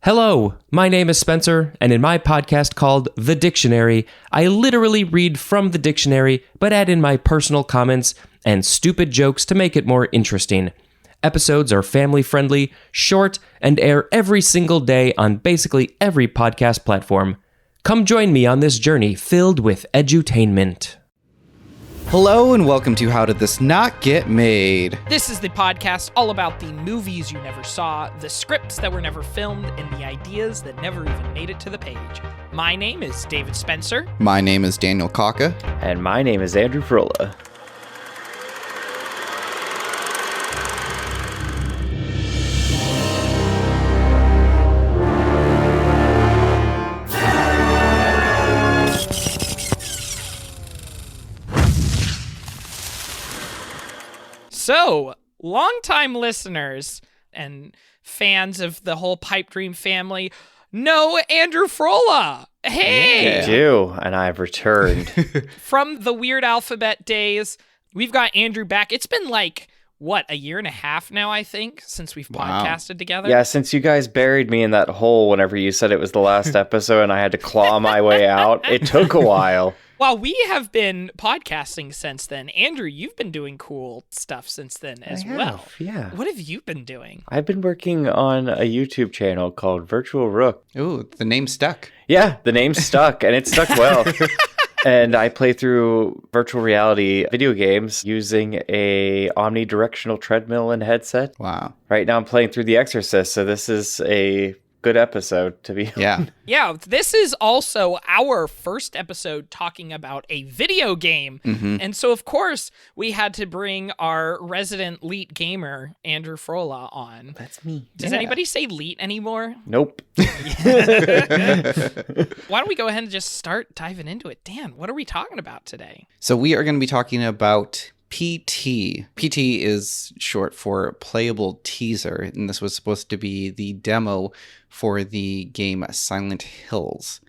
Hello, my name is Spencer, and in my podcast called The Dictionary, I literally read from the dictionary, but add in my personal comments and stupid jokes to make it more interesting. Episodes are family-friendly, short, and air every single day on basically every podcast platform. Come join me on this journey filled with edutainment. Hello and welcome to How Did This Not Get Made? This is the podcast all about the movies you never saw, the scripts that were never filmed, and the ideas that never even made it to the page. My name is David Spencer. My name is Daniel Kaka. And my name is Andrew Frola. So, longtime listeners and fans of the whole Pipe Dream family know Andrew Frola. Hey! You do, and I've returned. From the Weird Alphabet days, we've got Andrew back. It's been like, a year and a half now, I think, since we've podcasted together? Yeah, since you guys buried me in that hole whenever you said it was the last episode and I had to claw my way out. It took a while. Well, we have been podcasting since then. Andrew, you've been doing cool stuff since then as well. Yeah. What have you been doing? I've been working on a YouTube channel called VirtualRook. Ooh, the name stuck. Yeah, the name stuck, and it stuck well. And I play through virtual reality video games using a omnidirectional treadmill and headset. Wow. Right now I'm playing through The Exorcist, so this is a good episode to be Yeah. Yeah, this is also our first episode talking about a video game. Mm-hmm. And so, of course, we had to bring our resident leet gamer, Andrew Frola, on. That's me. Does anybody say leet anymore? Nope. Why don't we go ahead and just start diving into it? Dan, what are we talking about today? So we are going to be talking about PT. PT is short for Playable Teaser, and this was supposed to be the demo for the game Silent Hills.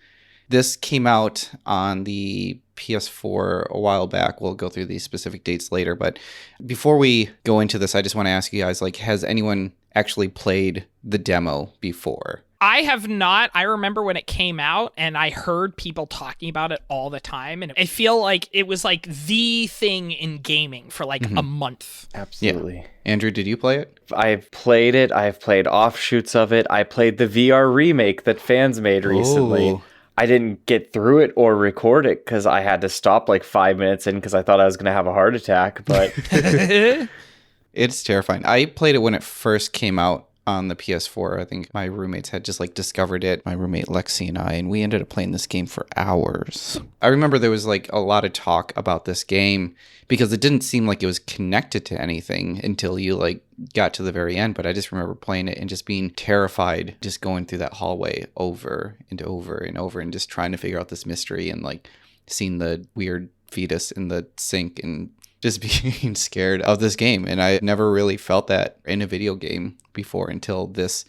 This came out on the PS4 a while back. We'll go through these specific dates later, but before we go into this, I just want to ask you guys, has anyone actually played the demo before? I have not. I remember when it came out and I heard people talking about it all the time. And I feel like it was like the thing in gaming for like a month. Absolutely. Yeah. Andrew, did you play it? I've played it. I've played offshoots of it. I played the VR remake that fans made recently. Ooh. I didn't get through it or record it because I had to stop like 5 minutes in because I thought I was going to have a heart attack. But It's terrifying. I played it when it first came out on the PS4. I think my roommates had just discovered it, my roommate Lexi and we ended up playing this game for hours. I remember there was a lot of talk about this game because it didn't seem like it was connected to anything until you got to the very end. But I just remember playing it and just being terrified, just going through that hallway over and over and over and just trying to figure out this mystery and seeing the weird fetus in the sink and just being scared of this game. And I never really felt that in a video game before until this,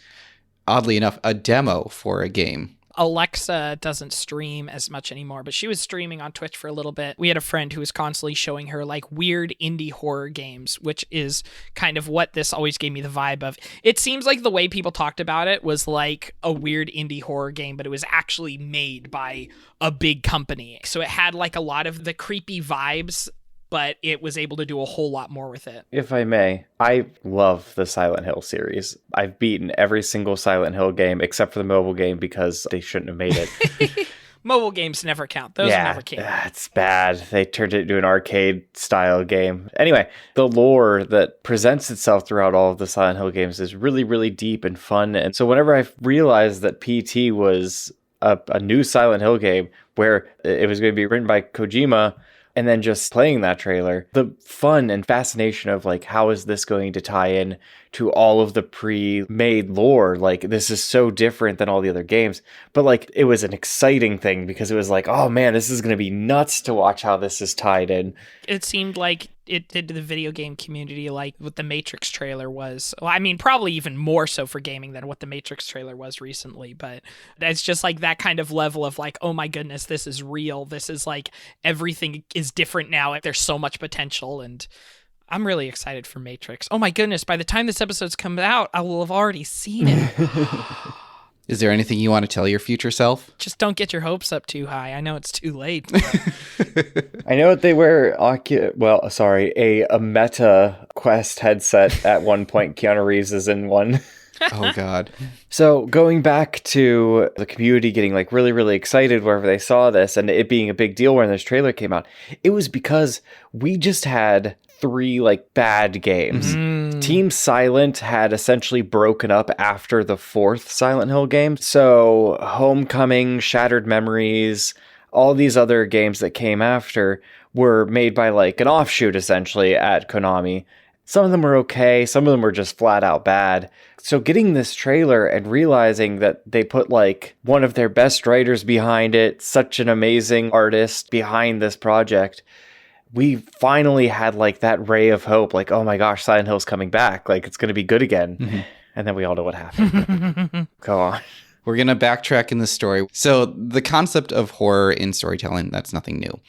oddly enough, a demo for a game. Alexa doesn't stream as much anymore, but she was streaming on Twitch for a little bit. We had a friend who was constantly showing her weird indie horror games, which is kind of what this always gave me the vibe of. It seems like the way people talked about it was like a weird indie horror game, but it was actually made by a big company. So it had a lot of the creepy vibes, but it was able to do a whole lot more with it. if I may, I love the Silent Hill series. I've beaten every single Silent Hill game except for the mobile game because they shouldn't have made it. Mobile games never count. Those never came. It's bad. They turned it into an arcade-style game. Anyway, the lore that presents itself throughout all of the Silent Hill games is really, really deep and fun. And so whenever I realized that PT was a new Silent Hill game where it was going to be written by Kojima, and then just playing that trailer, the fun and fascination of how is this going to tie in to all of the pre-made lore? This is so different than all the other games. But it was an exciting thing because it was oh man, this is going to be nuts to watch how this is tied in. It seemed like it did to the video game community what the Matrix trailer was. Well, I mean, probably even more so for gaming than what the Matrix trailer was recently, but it's just that kind of level of oh my goodness, this is real. This is everything is different now. There's so much potential, and I'm really excited for Matrix. Oh my goodness, by the time this episode's come out, I will have already seen it. Is there anything you want to tell your future self? Just don't get your hopes up too high. I know it's too late. I know they wear a Meta Quest headset at one point. Keanu Reeves is in one. Oh, God. So going back to the community getting like really, really excited wherever they saw this and it being a big deal when this trailer came out, it was because we just had 3 like bad games. Team Silent had essentially broken up after the 4th Silent Hill game. So Homecoming, Shattered Memories, all these other games that came after were made by like an offshoot essentially at Konami. Some of them were okay. Some of them were just flat out bad. So getting this trailer and realizing that they put like one of their best writers behind it, such an amazing artist behind this project, we finally had like that ray of hope. Like, oh my gosh, Silent Hill's coming back. Like it's going to be good again. Mm-hmm. And then we all know what happened. Go on. We're going to backtrack in the story. So the concept of horror in storytelling, that's nothing new.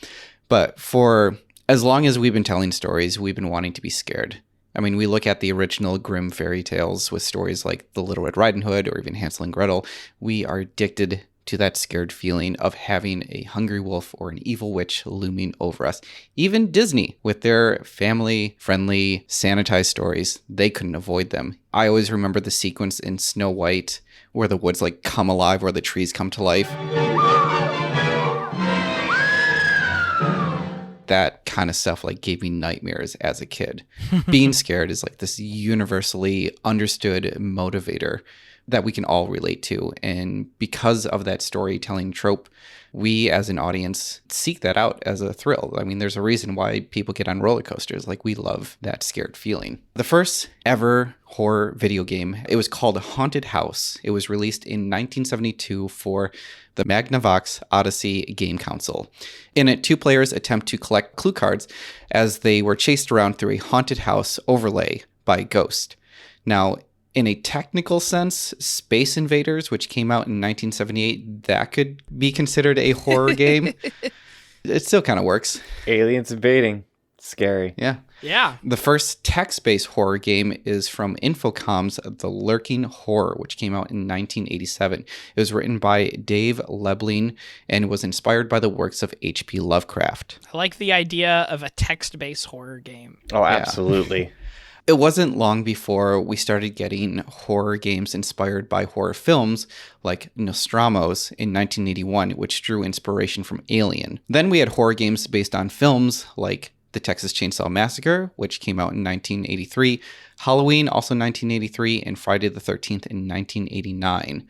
But for as long as we've been telling stories, we've been wanting to be scared. I mean, we look at the original Grimm fairy tales with stories like The Little Red Riding Hood or even Hansel and Gretel. We are addicted to that scared feeling of having a hungry wolf or an evil witch looming over us. Even Disney, with their family-friendly, sanitized stories, they couldn't avoid them. I always remember the sequence in Snow White where the woods like come alive, where the trees come to life. That kind of stuff like gave me nightmares as a kid. Being scared is like this universally understood motivator that we can all relate to. And because of that storytelling trope, we as an audience seek that out as a thrill. I mean, there's a reason why people get on roller coasters. Like, we love that scared feeling. The first ever horror video game, it was called Haunted House. It was released in 1972 for the Magnavox Odyssey game console. In it, 2 players attempt to collect clue cards as they were chased around through a haunted house overlay by a ghost. Now, in a technical sense, Space Invaders, which came out in 1978, that could be considered a horror game. It still kind of works. Aliens invading. Scary. Yeah. Yeah. The first text-based horror game is from Infocom's The Lurking Horror, which came out in 1987. It was written by Dave Lebling and was inspired by the works of H.P. Lovecraft. I like the idea of a text-based horror game. Oh, absolutely. Yeah. It wasn't long before we started getting horror games inspired by horror films like Nostramos in 1981, which drew inspiration from Alien. Then we had horror games based on films like The Texas Chainsaw Massacre, which came out in 1983, Halloween, also 1983, and Friday the 13th in 1989.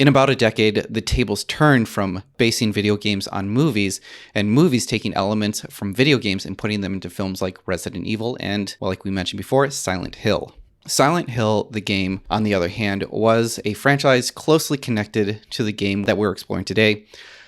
In about a decade, the tables turned from basing video games on movies, and movies taking elements from video games and putting them into films like Resident Evil and, well, like we mentioned before, Silent Hill. Silent Hill, the game, on the other hand, was a franchise closely connected to the game that we're exploring today,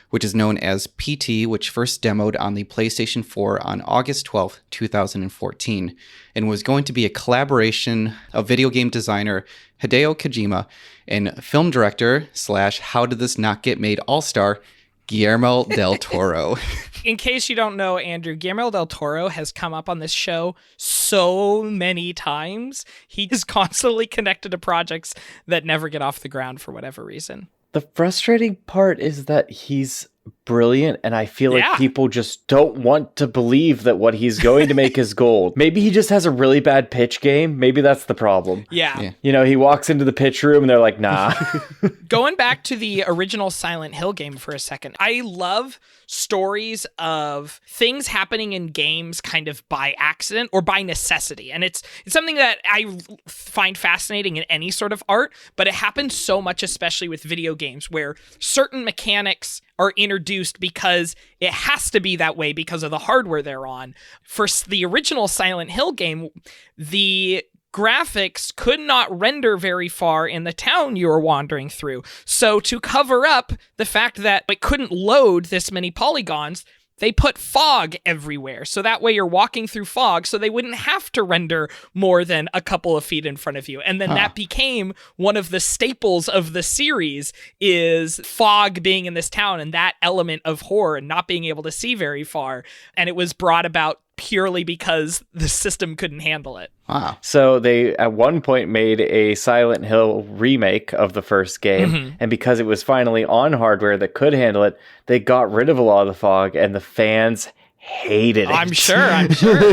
which is known as PT, which first demoed on the PlayStation 4 on August 12, 2014, and was going to be a collaboration of video game designer Hideo Kojima and film director / How Did This Not Get Made all-star Guillermo del Toro. In case you don't know, Andrew, Guillermo del Toro has come up on this show so many times. He is constantly connected to projects that never get off the ground for whatever reason. The frustrating part is that he's brilliant, and I feel like people just don't want to believe that what he's going to make is gold. Maybe he just has a really bad pitch game. Maybe that's the problem. Yeah. You know, he walks into the pitch room and they're like, nah. Going back to the original Silent Hill game for a second, I love stories of things happening in games kind of by accident or by necessity. And it's something that I find fascinating in any sort of art, but it happens so much, especially with video games, where certain mechanics are introduced because it has to be that way because of the hardware they're on. For the original Silent Hill game, the graphics could not render very far in the town you were wandering through. So to cover up the fact that it couldn't load this many polygons, they put fog everywhere. So that way you're walking through fog, so they wouldn't have to render more than a couple of feet in front of you. And then that became one of the staples of the series, is fog being in this town and that element of horror and not being able to see very far. And it was brought about purely because the system couldn't handle it. Wow. So they at one point made a Silent Hill remake of the first game, and because it was finally on hardware that could handle it, they got rid of a lot of the fog, and the fans hated it. I'm sure.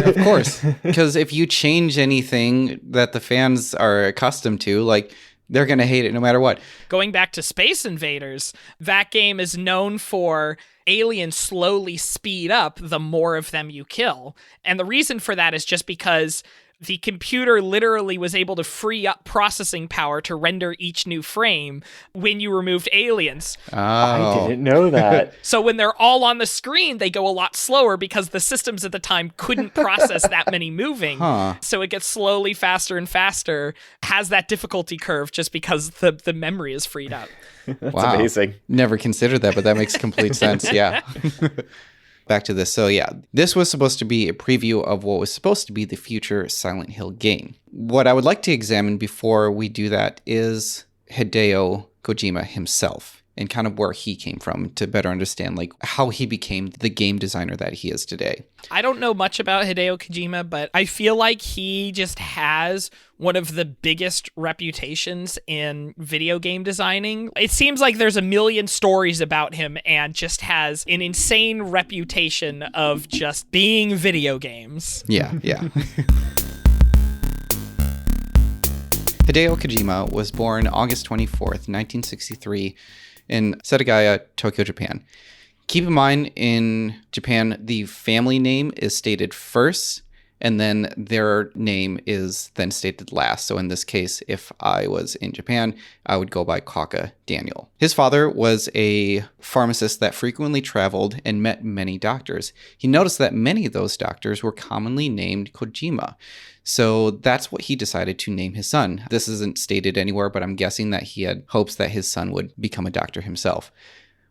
Of course. Because if you change anything that the fans are accustomed to, like, they're going to hate it no matter what. Going back to Space Invaders, that game is known for aliens slowly speed up the more of them you kill. And the reason for that is just because the computer literally was able to free up processing power to render each new frame when you removed aliens. Oh. I didn't know that. So when they're all on the screen, they go a lot slower because the systems at the time couldn't process that many moving. So it gets slowly faster and faster, has that difficulty curve just because the memory is freed up. That's amazing. Never considered that, but that makes complete sense. Yeah. Back to this. So yeah, this was supposed to be a preview of what was supposed to be the future Silent Hill game. What I would like to examine before we do that is Hideo Kojima himself and kind of where he came from to better understand like how he became the game designer that he is today. I don't know much about Hideo Kojima, but I feel like he just has one of the biggest reputations in video game designing. It seems like there's a million stories about him and just has an insane reputation of just being video games. Yeah. Hideo Kojima was born August 24th, 1963 in Setagaya, Tokyo, Japan. Keep in mind, in Japan, the family name is stated first, and then their name is then stated last. So in this case, if I was in Japan, I would go by Kaka Daniel. His father was a pharmacist that frequently traveled and met many doctors. He noticed that many of those doctors were commonly named Kojima. So that's what he decided to name his son. This isn't stated anywhere, but I'm guessing that he had hopes that his son would become a doctor himself.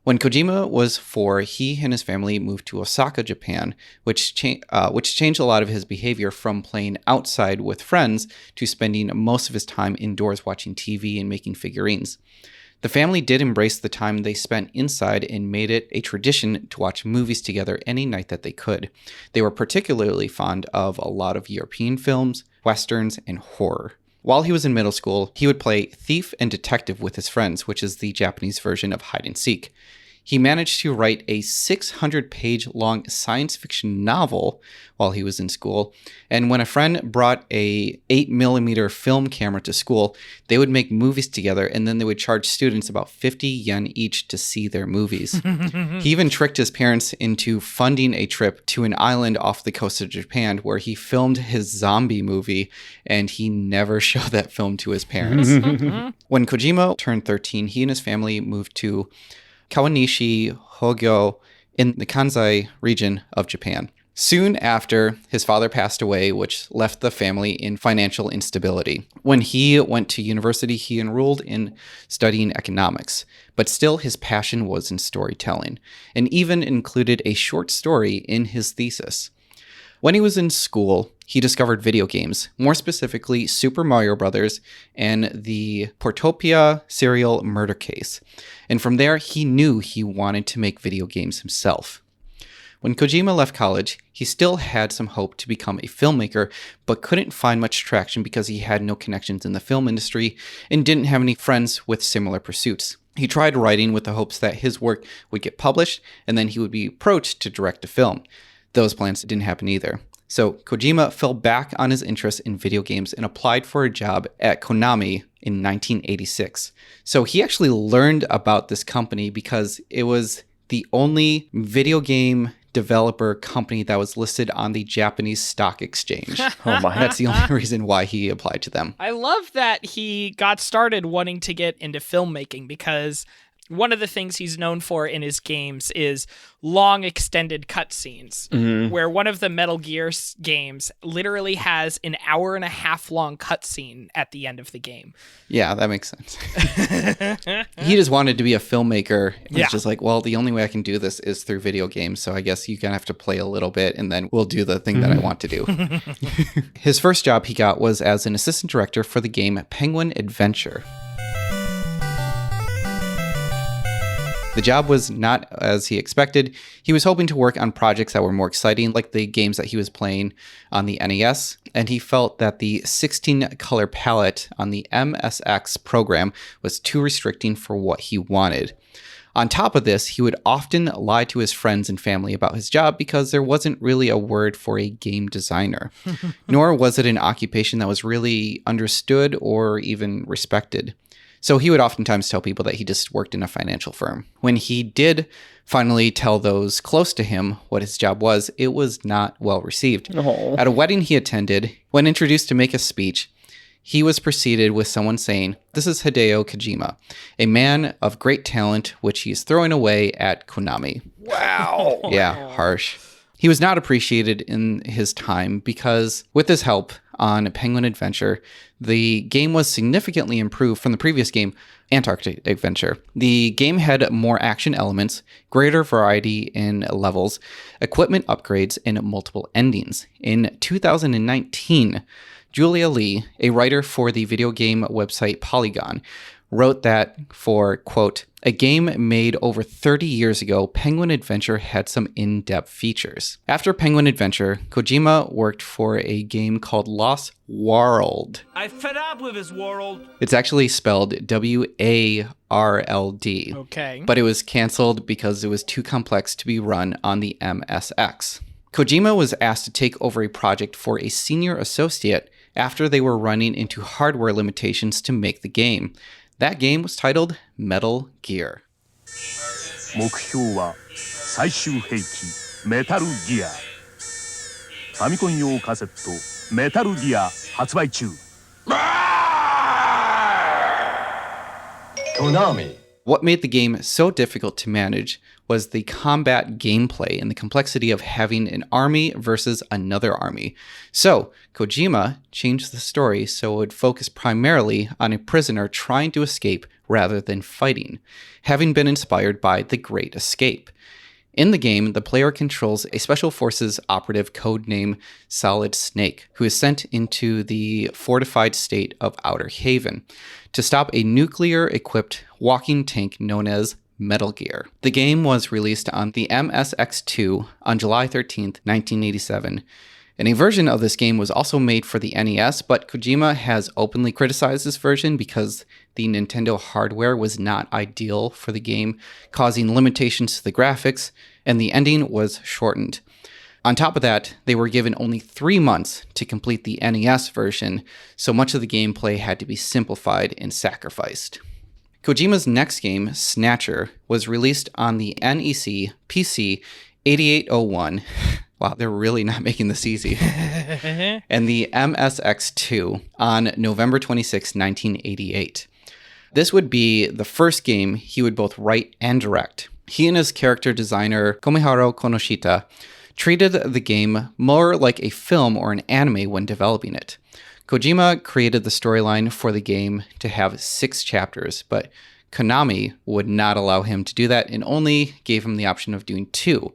When Kojima was 4, he and his family moved to Osaka, Japan, which changed a lot of his behavior from playing outside with friends to spending most of his time indoors watching TV and making figurines. The family did embrace the time they spent inside and made it a tradition to watch movies together any night that they could. They were particularly fond of a lot of European films, westerns, and horror. While he was in middle school, he would play thief and detective with his friends, which is the Japanese version of hide and seek. He managed to write a 600-page long science fiction novel while he was in school. And when a friend brought a 8mm film camera to school, they would make movies together, and then they would charge students about 50 yen each to see their movies. He even tricked his parents into funding a trip to an island off the coast of Japan where he filmed his zombie movie, and he never showed that film to his parents. When Kojima turned 13, he and his family moved to Kawanishi Hogyo in the Kansai region of Japan. Soon after, his father passed away, which left the family in financial instability. When he went to university, he enrolled in studying economics, but still his passion was in storytelling, and even included a short story in his thesis. When he was in school, he discovered video games, more specifically Super Mario Bros. And the Portopia serial murder case. And from there, he knew he wanted to make video games himself. When Kojima left college, he still had some hope to become a filmmaker, but couldn't find much traction because he had no connections in the film industry and didn't have any friends with similar pursuits. He tried writing with the hopes that his work would get published, and then he would be approached to direct a film. Those plans didn't happen either. So Kojima fell back on his interest in video games and applied for a job at KONAMI in 1986. So he actually learned about this company because it was the only video game developer company that was listed on the Japanese stock exchange. Oh my. That's the only reason why he applied to them. I love that he got started wanting to get into filmmaking because one of the things he's known for in his games is long extended cutscenes, where one of the Metal Gear games literally has an 1.5 hour long cutscene at the end of the game. Yeah, that makes sense. He just wanted to be a filmmaker. He Yeah. was just like, well, the only way I can do this is through video games, so I guess you're going to have to play a little bit, and then we'll do the thing that I want to do. His first job he got was as an assistant director for the game Penguin Adventure. The job was not as he expected. He was hoping to work on projects that were more exciting, like the games that he was playing on the NES, and he felt that the 16-color palette on the MSX program was too restricting for what he wanted. On top of this, he would often lie to his friends and family about his job because there wasn't really a word for a game designer, nor was it an occupation that was really understood or even respected. So he would oftentimes tell people that he just worked in a financial firm. When he did finally tell those close to him what his job was, it was not well received. Oh. At a wedding he attended, when introduced to make a speech, he was preceded with someone saying, "This is Hideo Kojima, a man of great talent, which he is throwing away at KONAMI." Wow. Yeah, harsh. He was not appreciated in his time because with his help on Penguin Adventure, the game was significantly improved from the previous game, Antarctic Adventure. The game had more action elements, greater variety in levels, equipment upgrades, and multiple endings. In 2019, Julia Lee, a writer for the video game website Polygon, wrote that for, quote, "a game made over 30 years ago, Penguin Adventure had some in-depth features." After Penguin Adventure, Kojima worked for a game called Lost World. I fed up with this world. It's actually spelled WARLD. Okay. But it was canceled because it was too complex to be run on the MSX. Kojima was asked to take over a project for a senior associate after they were running into hardware limitations to make the game. That game was titled Metal Gear. 目標は最終兵器メタルギア。ファミコン用カセットメタルギア発売中。KONAMI. What made the game so difficult to manage was the combat gameplay and the complexity of having an army versus another army. So, Kojima changed the story so it would focus primarily on a prisoner trying to escape rather than fighting, having been inspired by The Great Escape. In the game, the player controls a Special Forces operative codenamed Solid Snake, who is sent into the fortified state of Outer Haven to stop a nuclear-equipped walking tank known as Metal Gear. The game was released on the MSX2 on July 13th, 1987, and a version of this game was also made for the NES, but Kojima has openly criticized this version because the Nintendo hardware was not ideal for the game, causing limitations to the graphics, and the ending was shortened. On top of that, they were given only 3 months to complete the NES version, so much of the gameplay had to be simplified and sacrificed. Kojima's next game, Snatcher, was released on the NEC PC 8801. Wow, they're really not making this easy. And the MSX2 on November 26, 1988. This would be the first game he would both write and direct. He and his character designer, Komiharu Konoshita, treated the game more like a film or an anime when developing it. Kojima created the storyline for the game to have 6 chapters, but Konami would not allow him to do that and only gave him the option of doing 2.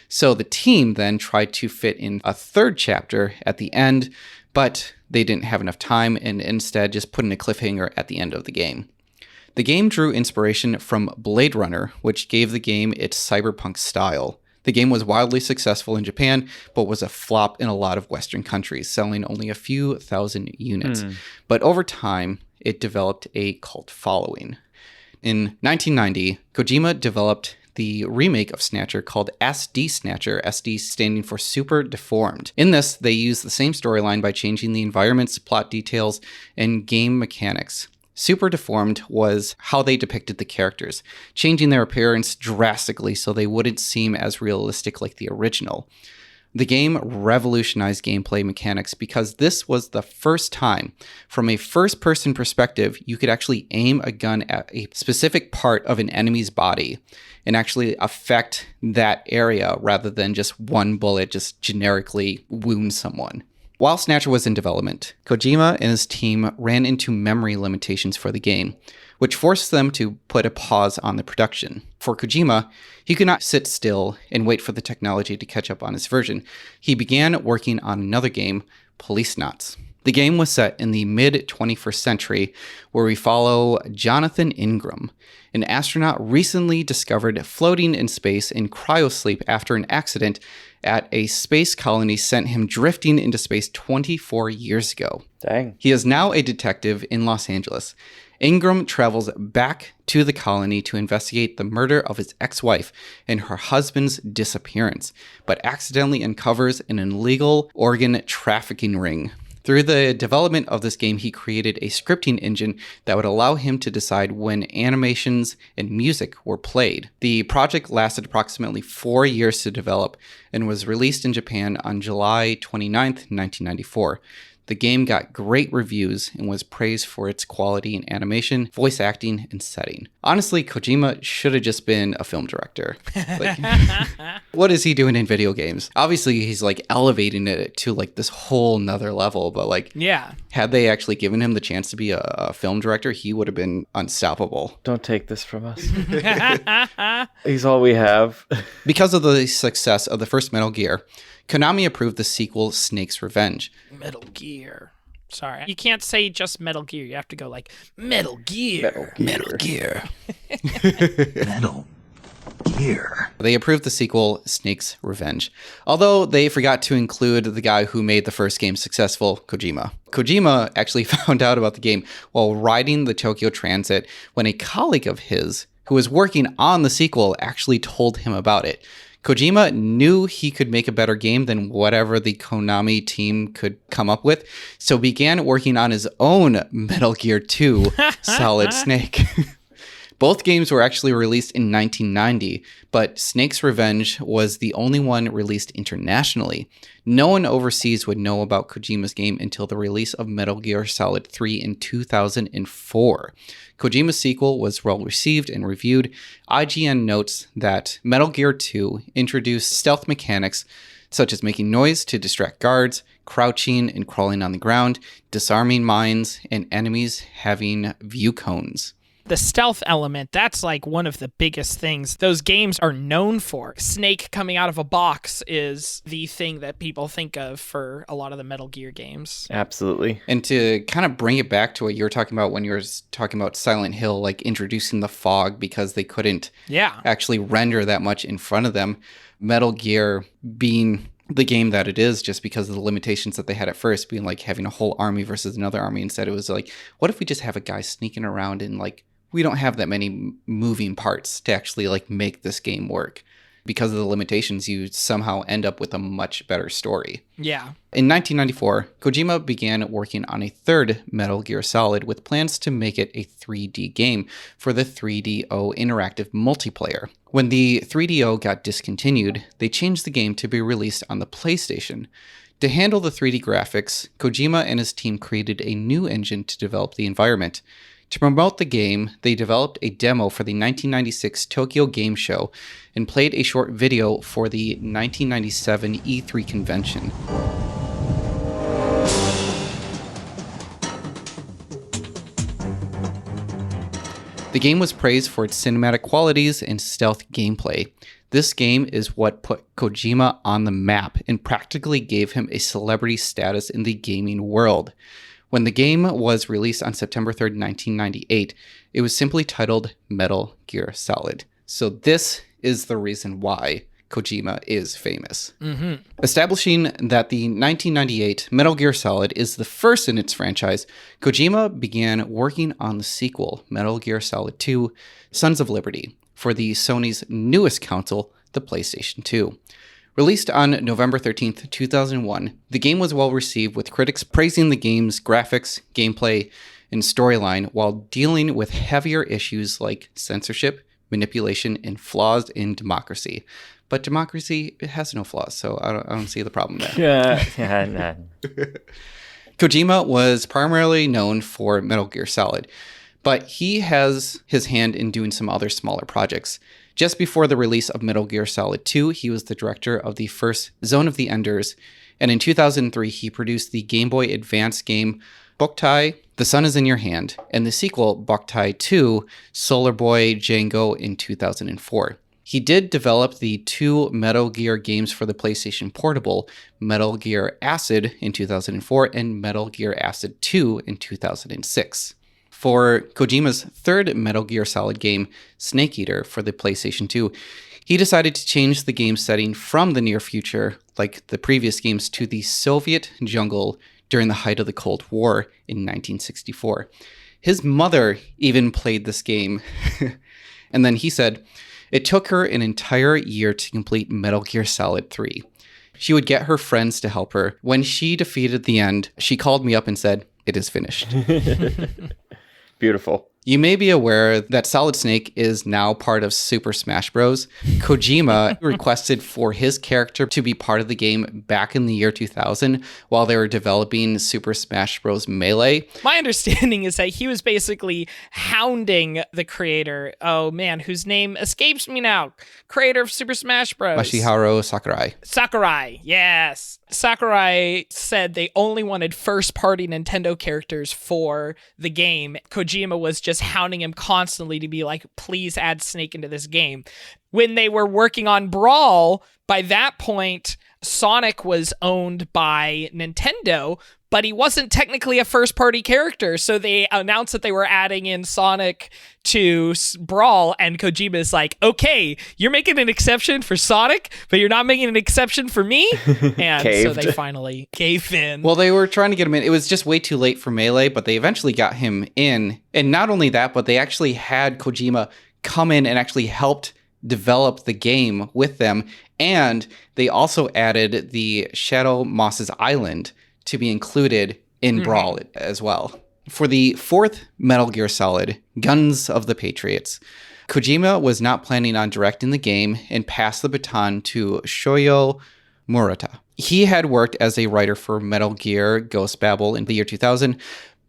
So the team then tried to fit in a 3rd chapter at the end, but they didn't have enough time and instead just put in a cliffhanger at the end of the game. The game drew inspiration from Blade Runner, which gave the game its cyberpunk style. The game was wildly successful in Japan, but was a flop in a lot of Western countries, selling only a few thousand units. But over time, it developed a cult following. In 1990, Kojima developed the remake of Snatcher called SD Snatcher, SD standing for Super Deformed. In this, they use the same storyline by changing the environments, plot details, and game mechanics. Super Deformed was how they depicted the characters, changing their appearance drastically so they wouldn't seem as realistic like the original. The game revolutionized gameplay mechanics because this was the first time, from a first-person perspective, you could actually aim a gun at a specific part of an enemy's body and actually affect that area rather than just one bullet just generically wound someone. While Snatcher was in development, Kojima and his team ran into memory limitations for the game, which forced them to put a pause on the production. For Kojima, he could not sit still and wait for the technology to catch up on his version. He began working on another game, Policenauts. The The game was set in the mid-21st century, where we follow Jonathan Ingram, an astronaut recently discovered floating in space in cryosleep after an accident at a space colony sent him drifting into space 24 years ago. Dang. He is now a detective in Los Angeles. Ingram travels back to the colony to investigate the murder of his ex-wife and her husband's disappearance, but accidentally uncovers an illegal organ trafficking ring. Through the development of this game, he created a scripting engine that would allow him to decide when animations and music were played. The project lasted approximately 4 years to develop and was released in Japan on July 29th, 1994. The game got great reviews and was praised for its quality in animation, voice acting, and setting. Honestly, Kojima should have just been a film director. Like, what is he doing in video games? Obviously, he's like elevating it to like this whole nother level, but like, Yeah. had they actually given him the chance to be a film director, he would have been unstoppable. Don't take this from us. He's all we have. Because of the success of the first Metal Gear, Konami approved the sequel Snake's Revenge. Metal Gear. Sorry. You can't say just Metal Gear. You have to go like Metal Gear. Metal Gear. Metal Gear. They approved the sequel Snake's Revenge, although they forgot to include the guy who made the first game successful, Kojima. Kojima actually found out about the game while riding the Tokyo Transit when a colleague of his who was working on the sequel actually told him about it. Kojima knew he could make a better game than whatever the Konami team could come up with, so began working on his own Metal Gear 2 Solid Snake. Both games were actually released in 1990, but Snake's Revenge was the only one released internationally. No one overseas would know about Kojima's game until the release of Metal Gear Solid 3 in 2004. Kojima's sequel was well received and reviewed. IGN notes that Metal Gear 2 introduced stealth mechanics such as making noise to distract guards, crouching and crawling on the ground, disarming mines, and enemies having view cones. The stealth element, that's like one of the biggest things those games are known for. Snake coming out of a box is the thing that people think of for a lot of the Metal Gear games. Absolutely. And to kind of bring it back to what you were talking about when you were talking about Silent Hill, like introducing the fog because they couldn't actually render that much in front of them. Metal Gear being the game that it is just because of the limitations that they had at first, being like having a whole army versus another army. Instead, it was like, what if we just have a guy sneaking around and like, we don't have that many moving parts to actually like make this game work. Because of the limitations, you somehow end up with a much better story. Yeah. In 1994, Kojima began working on a third Metal Gear Solid with plans to make it a 3D game for the 3DO interactive multiplayer. When the 3DO got discontinued, they changed the game to be released on the PlayStation. To handle the 3D graphics, Kojima and his team created a new engine to develop the environment. To promote the game, they developed a demo for the 1996 Tokyo Game Show and played a short video for the 1997 E3 convention. The game was praised for its cinematic qualities and stealth gameplay. This game is what put Kojima on the map and practically gave him a celebrity status in the gaming world. When the game was released on September 3rd, 1998, it was simply titled Metal Gear Solid. So this is the reason why Kojima is famous. Mm-hmm. Establishing that the 1998 Metal Gear Solid is the first in its franchise, Kojima began working on the sequel, Metal Gear Solid 2, Sons of Liberty, for the Sony's newest console, the PlayStation 2. Released on November 13th, 2001, the game was well received with critics praising the game's graphics, gameplay, and storyline while dealing with heavier issues like censorship, manipulation, and flaws in democracy. But democracy, it has no flaws, so I don't see the problem there. Yeah. Kojima was primarily known for Metal Gear Solid, but he has his hand in doing some other smaller projects. Just before the release of Metal Gear Solid 2, he was the director of the first Zone of the Enders, and in 2003, he produced the Game Boy Advance game Boktai, The Sun is in Your Hand, and the sequel, Boktai 2, Solar Boy Django in 2004. He did develop the 2 Metal Gear games for the PlayStation Portable, Metal Gear Acid in 2004 and Metal Gear Acid 2 in 2006. For Kojima's 3rd Metal Gear Solid game, Snake Eater, for the PlayStation 2, he decided to change the game setting from the near future, like the previous games, to the Soviet jungle during the height of the Cold War in 1964. His mother even played this game. And then he said, "It took her an entire year to complete Metal Gear Solid 3. She would get her friends to help her. When she defeated the end, she called me up and said, 'It is finished.'" Beautiful. You may be aware that Solid Snake is now part of Super Smash Bros. Kojima requested for his character to be part of the game back in the year 2000 while they were developing Super Smash Bros. Melee. My understanding is that he was basically hounding the creator, oh man, whose name escapes me now, creator of Super Smash Bros. Masahiro Sakurai. Sakurai, yes. Sakurai said they only wanted first-party Nintendo characters for the game. Kojima was just hounding him constantly to be like, please add Snake into this game. When they were working on Brawl, by that point, Sonic was owned by Nintendo, but he wasn't technically a first-party character, so they announced that they were adding in Sonic to Brawl, and Kojima is like, okay, you're making an exception for Sonic, but you're not making an exception for me? And so they finally gave in. Well, they were trying to get him in. It was just way too late for Melee, but they eventually got him in. And not only that, but they actually had Kojima come in and actually helped develop the game with them. And they also added the Shadow Moss's Island to be included in Brawl as well. For the 4th Metal Gear Solid, Guns of the Patriots, Kojima was not planning on directing the game and passed the baton to Shoyo Murata. He had worked as a writer for Metal Gear Ghost Babel in the year 2000,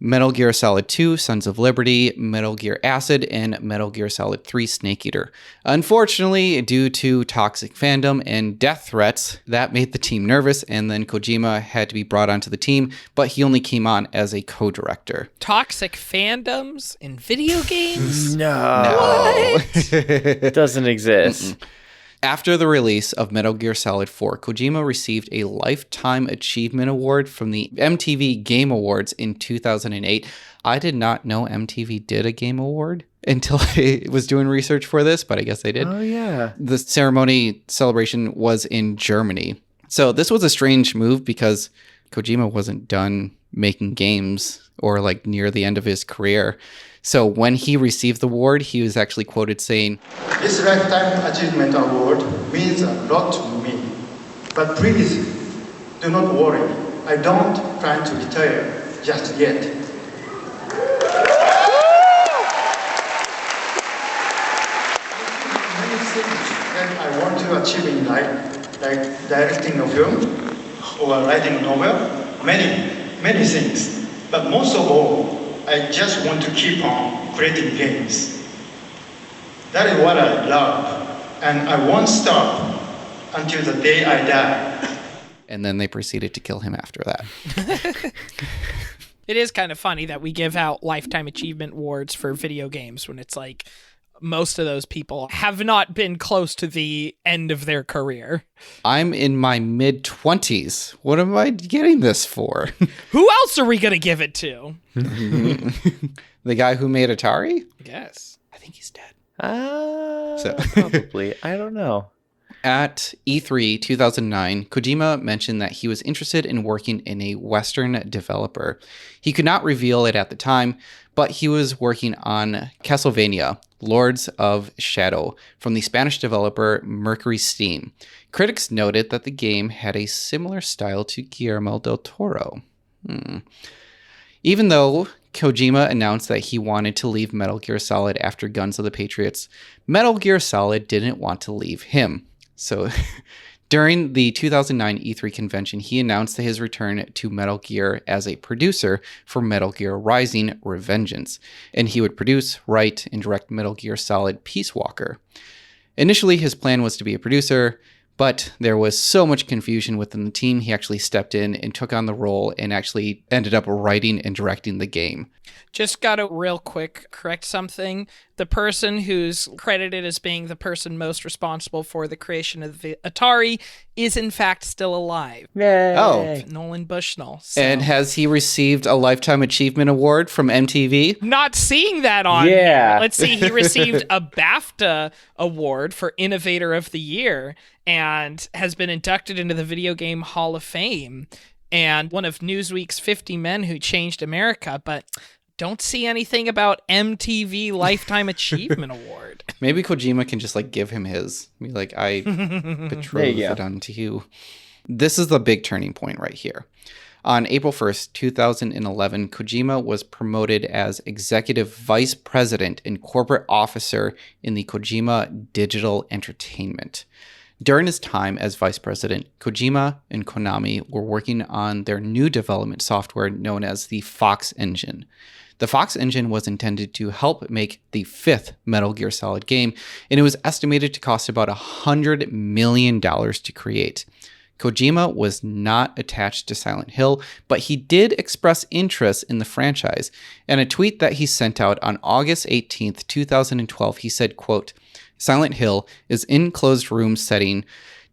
Metal Gear Solid 2, Sons of Liberty, Metal Gear Acid, and Metal Gear Solid 3, Snake Eater. Unfortunately, due to toxic fandom and death threats, that made the team nervous, and then Kojima had to be brought onto the team, but he only came on as a co-director. Toxic fandoms in video games? No. It doesn't exist. After the release of Metal Gear Solid 4, Kojima received a Lifetime Achievement Award from the MTV Game Awards in 2008. I did not know MTV did a Game Award until I was doing research for this, but I guess they did. Oh, yeah. The ceremony celebration was in Germany. So this was a strange move because Kojima wasn't done making games or like near the end of his career. So when he received the award, he was actually quoted saying, "This Lifetime Achievement Award means a lot to me. But please, do not worry. I don't plan to retire just yet." Many things that I want to achieve in life, like directing a film or writing a novel, many things. But most of all, I just want to keep on creating games. That is what I love, and I won't stop until the day I die. And then they proceeded to kill him after that. It is kind of funny that we give out Lifetime Achievement Awards for video games when it's like most of those people have not been close to the end of their career. I'm in my mid-20s. What am I getting this for? Who else are we going to give it to? The guy who made Atari? Yes. I think he's dead. Probably. I don't know. At E3 2009, Kojima mentioned that he was interested in working in a Western developer. He could not reveal it at the time, but he was working on Castlevania, Lords of Shadow, from the Spanish developer Mercury Steam. Critics noted that the game had a similar style to Guillermo del Toro. Even though Kojima announced that he wanted to leave Metal Gear Solid after Guns of the Patriots, Metal Gear Solid didn't want to leave him. So during the 2009 E3 convention, he announced his return to Metal Gear as a producer for Metal Gear Rising: Revengeance, and he would produce, write, and direct Metal Gear Solid Peace Walker. Initially, his plan was to be a producer, but there was so much confusion within the team, he actually stepped in and took on the role and actually ended up writing and directing the game. Just gotta real quick correct something. the person who's credited as being the person most responsible for the creation of the Atari is in fact still alive. Yay. Oh. Nolan Bushnell. So. And has he received a Lifetime Achievement Award from MTV? Not seeing that on Yeah. here. Let's see. He received a BAFTA award for Innovator of the Year and has been inducted into the Video Game Hall of Fame and one of Newsweek's 50 Men Who Changed America, but don't see anything about MTV Lifetime Achievement Award. Maybe Kojima can just like give him his. Be like, I betroth it unto you. This is the big turning point right here. On April 1st, 2011, Kojima was promoted as Executive Vice President and Corporate Officer in the Kojima Digital Entertainment. During his time as Vice President, Kojima and Konami were working on their new development software known as the Fox Engine. The Fox Engine was intended to help make the fifth Metal Gear Solid game, and it was estimated to cost about $100 million to create. Kojima was not attached to Silent Hill, but he did express interest in the franchise. In a tweet that he sent out on August 18th, 2012, he said, quote, "Silent Hill is in closed room setting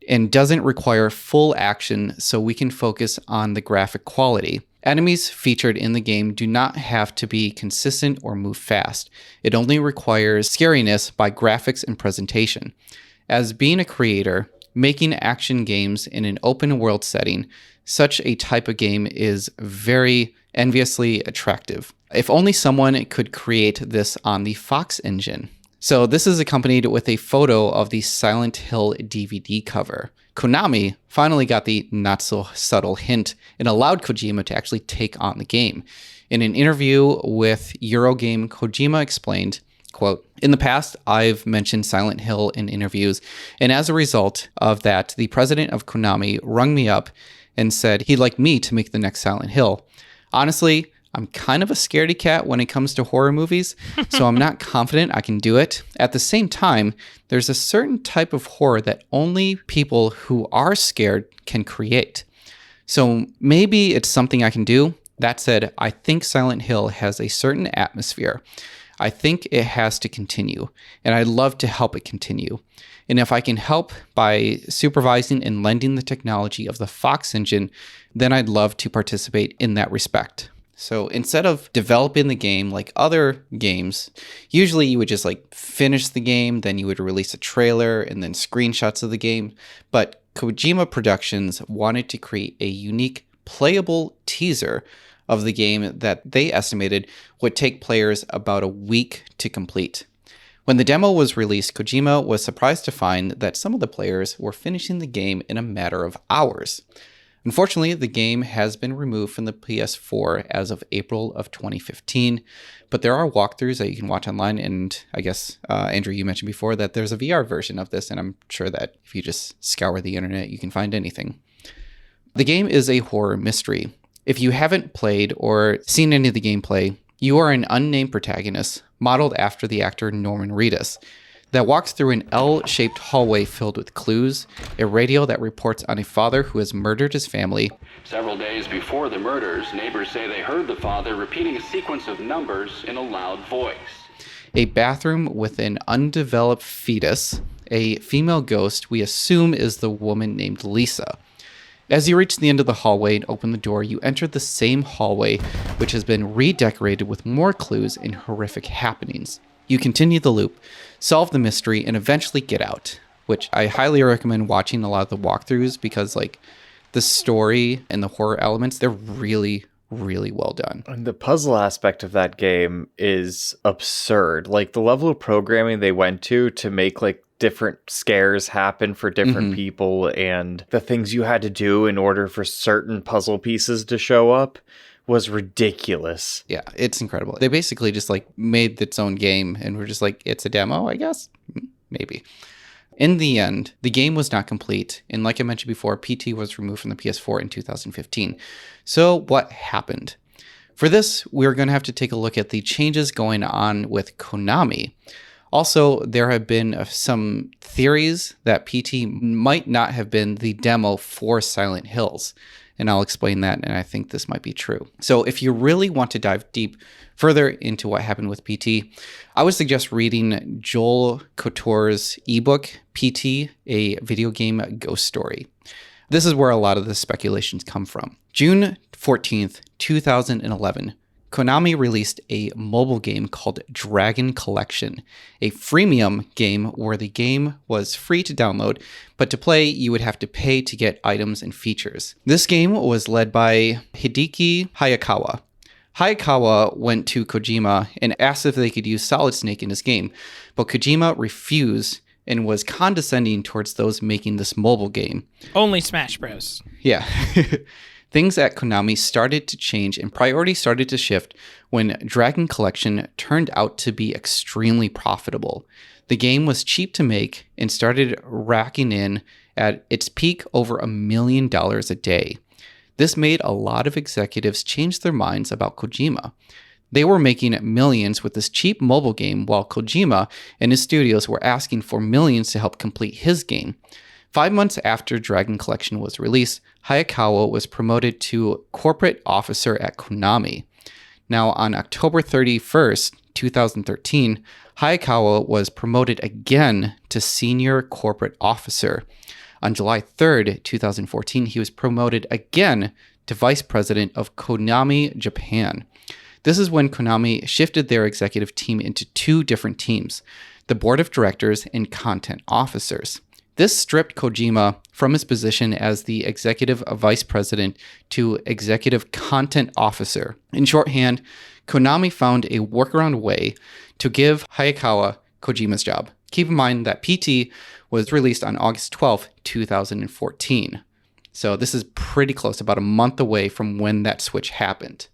and doesn't require full action, so we can focus on the graphic quality. Enemies featured in the game do not have to be consistent or move fast. It only requires scariness by graphics and presentation. As being a creator, making action games in an open world setting, such a type of game is very enviously attractive. If only someone could create this on the Fox Engine." So this is accompanied with a photo of the Silent Hill DVD cover. Konami finally got the not-so-subtle hint and allowed Kojima to actually take on the game. In an interview with Eurogame, Kojima explained, quote, "In the past, I've mentioned Silent Hill in interviews, and as a result of that, the president of Konami rung me up and said he'd like me to make the next Silent Hill. Honestly, I'm kind of a scaredy cat when it comes to horror movies, so I'm not confident I can do it. At the same time, there's a certain type of horror that only people who are scared can create. So maybe it's something I can do. That said, I think Silent Hill has a certain atmosphere. I think it has to continue, and I'd love to help it continue. And if I can help by supervising and lending the technology of the Fox Engine, then I'd love to participate in that respect." So instead of developing the game like other games, usually you would just like finish the game, then you would release a trailer and then screenshots of the game. But Kojima Productions wanted to create a unique playable teaser of the game that they estimated would take players about a week to complete. When the demo was released, Kojima was surprised to find that some of the players were finishing the game in a matter of hours. Unfortunately, the game has been removed from the PS4 as of April of 2015, but there are walkthroughs that you can watch online, and I guess, Andrew, you mentioned before that there's a VR version of this, and I'm sure that if you just scour the internet, you can find anything. The game is a horror mystery. If you haven't played or seen any of the gameplay, you are an unnamed protagonist, modeled after the actor Norman Reedus, that walks through an L-shaped hallway filled with clues, a radio that reports on a father who has murdered his family. Several days before the murders, neighbors say they heard the father repeating a sequence of numbers in a loud voice. A bathroom with an undeveloped fetus, a female ghost we assume is the woman named Lisa. As you reach the end of the hallway and open the door, you enter the same hallway, which has been redecorated with more clues and horrific happenings. You continue the loop, solve the mystery, and eventually get out, which I highly recommend watching a lot of the walkthroughs because, like, the story and the horror elements, they're really, really well done. And the puzzle aspect of that game is absurd. Like, the level of programming they went to make, like, different scares happen for different people, and the things you had to do in order for certain puzzle pieces to show up was ridiculous. Yeah, it's incredible. They basically just like made its own game and were just like, it's a demo, I guess? Maybe. In the end, the game was not complete. And like I mentioned before, PT was removed from the PS4 in 2015. So what happened? For this, we're going to have to take a look at the changes going on with Konami. Also, there have been some theories that PT might not have been the demo for Silent Hills. and I'll explain that, and I think this might be true. So if you really want to dive deep further into what happened with PT, I would suggest reading Joel Couture's ebook, PT, a video game ghost story. This is where a lot of the speculations come from. June 14th, 2011, KONAMI released a mobile game called Dragon Collection, a freemium game where the game was free to download, but to play, you would have to pay to get items and features. This game was led by Hideki Hayakawa. Hayakawa went to Kojima and asked if they could use Solid Snake in his game, but Kojima refused and was condescending towards those making this mobile game. Only Smash Bros. Yeah. Things at Konami started to change and priorities started to shift when Dragon Collection turned out to be extremely profitable. The game was cheap to make and started racking in at its peak over $1 million a day. This made a lot of executives change their minds about Kojima. They were making millions with this cheap mobile game while Kojima and his studios were asking for millions to help complete his game. 5 months after Dragon Collection was released, Hayakawa was promoted to corporate officer at Konami. Now, on October 31st, 2013, Hayakawa was promoted again to senior corporate officer. On July 3rd, 2014, he was promoted again to vice president of Konami Japan. This is when Konami shifted their executive team into 2 different teams, the board of directors and content officers. This stripped Kojima from his position as the executive vice president to executive content officer. In shorthand, Konami found a workaround way to give Hayakawa Kojima's job. Keep in mind that PT was released on August 12, 2014. So this is pretty close, about a month away from when that switch happened.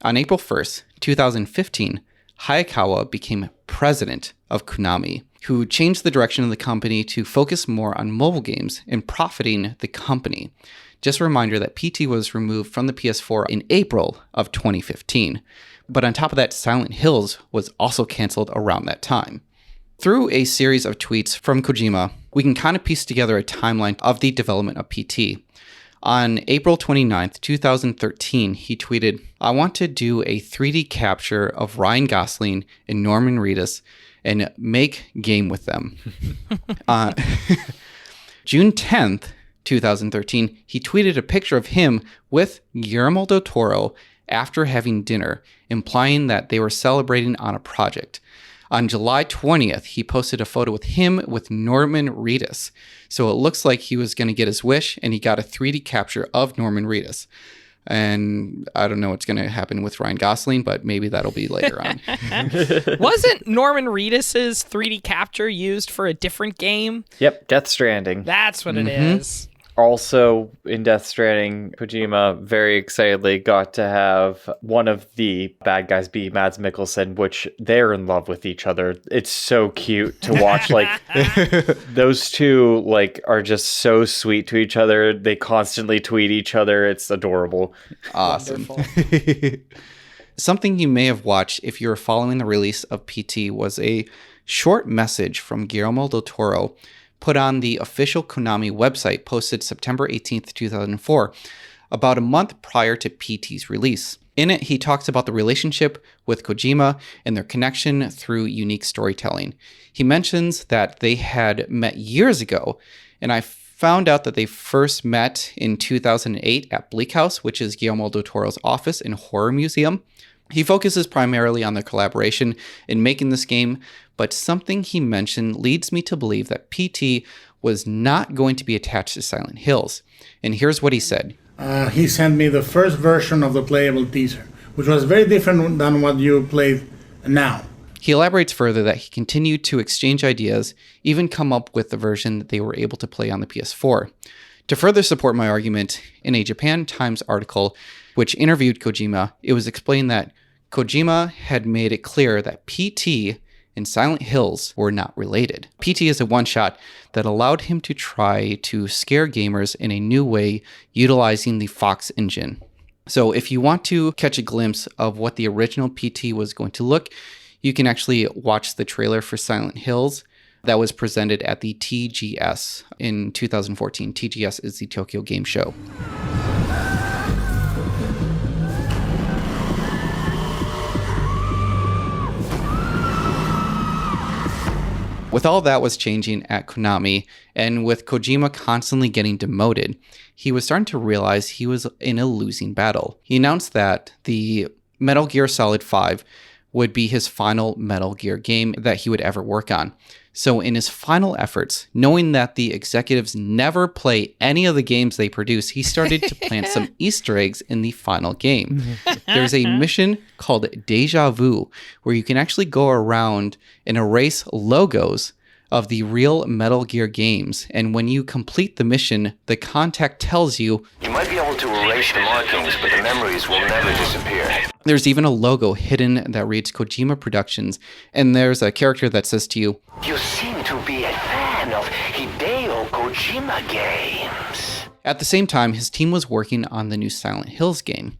On April 1st, 2015, Hayakawa became president of Konami, who changed the direction of the company to focus more on mobile games and profiting the company. Just a reminder that PT was removed from the PS4 in April of 2015. But on top of that, Silent Hills was also canceled around that time. Through a series of tweets from Kojima, we can kind of piece together a timeline of the development of PT. On April 29th, 2013, he tweeted, "I want to do a 3D capture of Ryan Gosling and Norman Reedus and make game with them." June 10th, 2013, he tweeted a picture of him with Guillermo del Toro after having dinner, implying that they were celebrating on a project. On July 20th, he posted a photo with him with Norman Reedus. So it looks like he was going to get his wish, and he got a 3D capture of Norman Reedus. And I don't know what's going to happen with Ryan Gosling, but maybe that'll be later on. Wasn't Norman Reedus's 3D capture used for a different game? Yep, Death Stranding. That's what it is. Also, in Death Stranding, Kojima very excitedly got to have one of the bad guys be Mads Mikkelsen, which they're in love with each other. It's so cute to watch. Like, those two, like, are just so sweet to each other. They constantly tweet each other. It's adorable. Awesome. Something you may have watched if you were following the release of PT was a short message from Guillermo del Toro put on the official Konami website posted September 18th, 2004, about a month prior to PT's release. In it, he talks about the relationship with Kojima and their connection through unique storytelling. He mentions that they had met years ago, and I found out that they first met in 2008 at Bleak House, which is Guillermo del Toro's office and horror museum. He focuses primarily on their collaboration in making this game, but something he mentioned leads me to believe that PT was not going to be attached to Silent Hills. And here's what he said. He sent me the first version of the playable teaser, which was very different than what you played now. He elaborates further that he continued to exchange ideas, even come up with the version that they were able to play on the PS4. To further support my argument, in a Japan Times article which interviewed Kojima, it was explained that Kojima had made it clear that PT and Silent Hills were not related. PT is a one-shot that allowed him to try to scare gamers in a new way utilizing the Fox engine. So if you want to catch a glimpse of what the original PT was going to look, you can actually watch the trailer for Silent Hills that was presented at the TGS in 2014. TGS is the Tokyo Game Show. With all that was changing at Konami, and with Kojima constantly getting demoted, he was starting to realize he was in a losing battle. He announced that the Metal Gear Solid 5 would be his final Metal Gear game that he would ever work on. So in his final efforts, knowing that the executives never play any of the games they produce, he started to plant some Easter eggs in the final game. There's a mission called Deja Vu, where you can actually go around and erase logos of the real Metal Gear games. And when you complete the mission, the contact tells you, you might be able to erase the markings, but the memories will never disappear. There's even a logo hidden that reads Kojima Productions, and there's a character that says to you, you seem to be a fan of Hideo Kojima games. At the same time, his team was working on the new Silent Hills game.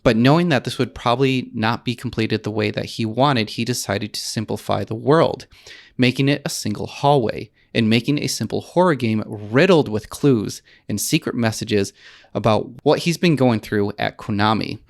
But knowing that this would probably not be completed the way that he wanted, he decided to simplify the world, making it a single hallway and making a simple horror game riddled with clues and secret messages about what he's been going through at Konami.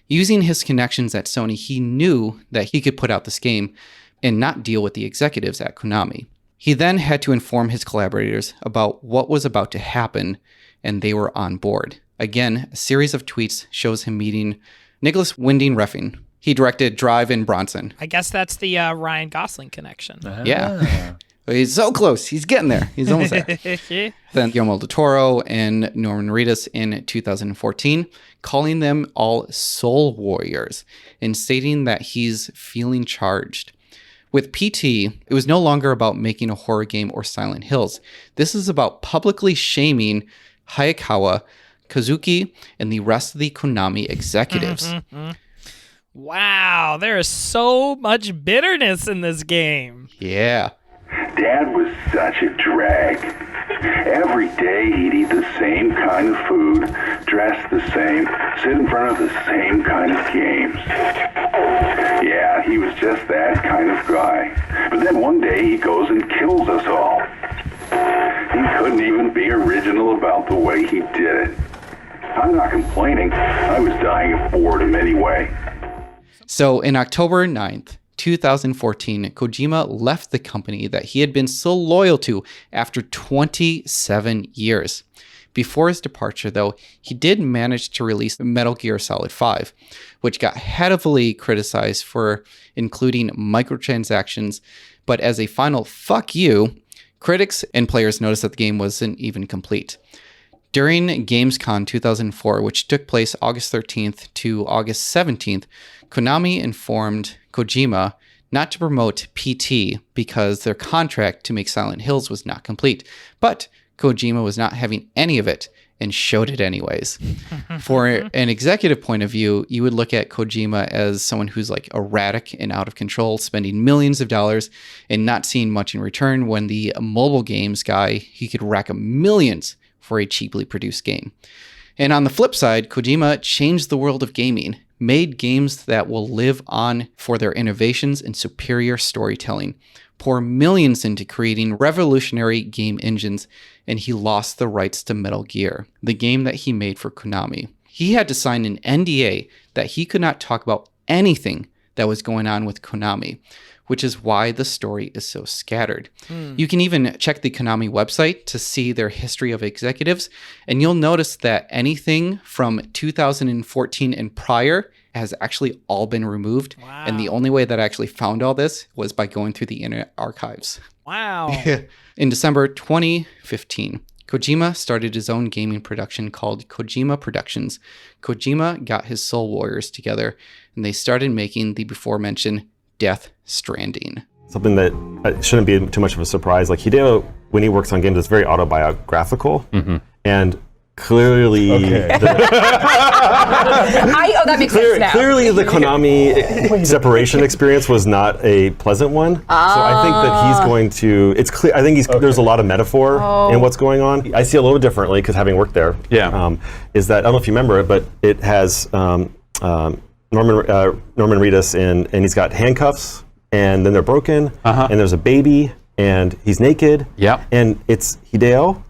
Using his connections at Sony, he knew that he could put out this game and not deal with the executives at Konami. He then had to inform his collaborators about what was about to happen, and they were on board. Again, a series of tweets shows him meeting Nicholas Winding Refn. He directed Drive and Bronson. I guess that's the Ryan Gosling connection. Yeah. He's so close. He's getting there. He's almost there. Then Guillermo del Toro and Norman Reedus in 2014, calling them all soul warriors and stating that he's feeling charged. With PT, it was no longer about making a horror game or Silent Hills. This is about publicly shaming Hayakawa, Kazuki, and the rest of the Konami executives. Wow, there is so much bitterness in this game. Yeah. Dad was such a drag. Every day he'd eat the same kind of food, dress the same, sit in front of the same kind of games. Yeah, he was just that kind of guy. But then one day he goes and kills us all. He couldn't even be original about the way he did it. I'm not complaining. I was dying of boredom anyway. So in October 9th, 2014, Kojima left the company that he had been so loyal to after 27 years. Before his departure, though, he did manage to release Metal Gear Solid 5, which got heavily criticized for including microtransactions, but as a final fuck you, critics and players noticed that the game wasn't even complete. During Gamescom 2004, which took place August 13th to August 17th, Konami informed Kojima not to promote PT because their contract to make Silent Hills was not complete. But Kojima was not having any of it and showed it anyways. For an executive point of view, you would look at Kojima as someone who's like erratic and out of control, spending millions of dollars and not seeing much in return, when the mobile games guy, he could rack up millions for a cheaply produced game. And on the flip side, Kojima changed the world of gaming, made games that will live on for their innovations and superior storytelling, pour millions into creating revolutionary game engines, and he lost the rights to Metal Gear, the game that he made for Konami. He had to sign an NDA that he could not talk about anything that was going on with Konami, which is why the story is so scattered. You can even check the Konami website to see their history of executives, and you'll notice that anything from 2014 and prior has actually all been removed. Wow. And the only way that I actually found all this was by going through the Internet Archives. Wow. In December 2015, Kojima started his own gaming production called Kojima Productions. Kojima got his Soul Warriors together, and they started making the before-mentioned Death Stranding. Something that shouldn't be too much of a surprise. Like Hideo, when he works on games, it's very autobiographical, and clearly, that makes sense now. Clearly, the Konami separation experience was not a pleasant one. So I think that he's going to. It's clear. I think there's a lot of metaphor in what's going on. I see it a little differently because having worked there. Yeah. Is that I don't know if you remember it, but it has. Norman Reedus, and he's got handcuffs, and then they're broken, and there's a baby, and he's naked, Yeah. and it's Hideo.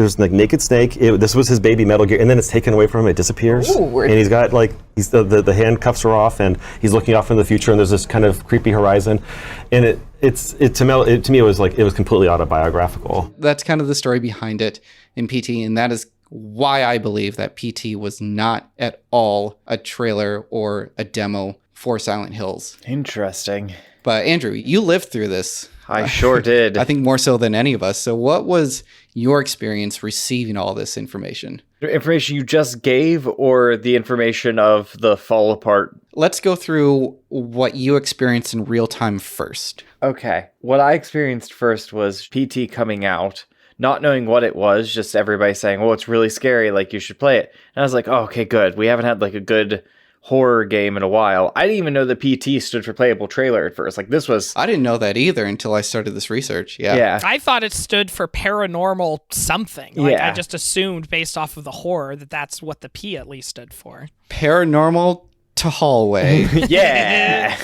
there's like Naked Snake. This was his baby Metal Gear, and then it's taken away from him. It disappears, and he's got like the handcuffs are off, and he's looking off into the future, and there's this kind of creepy horizon, and to me it was completely autobiographical. That's kind of the story behind it in PT, and that is why I believe that PT was not at all a trailer or a demo for Silent Hills. Interesting. But Andrew, you lived through this. I sure did. I think more so than any of us. So what was your experience receiving all this information? The information you just gave, or the information of the fall apart? Let's go through what you experienced in real time first. Okay. What I experienced first was PT coming out, not knowing what it was, just everybody saying, "Oh, it's really scary, like you should play it." And I was like, "Oh, okay, good. We haven't had like a good horror game in a while." I didn't even know that PT stood for Playable Trailer at first. Like, this was... I didn't know that either until I started this research. Yeah. I thought it stood for paranormal something. Like, I just assumed based off of the horror that that's what the P at least stood for. Paranormal to hallway. Yeah.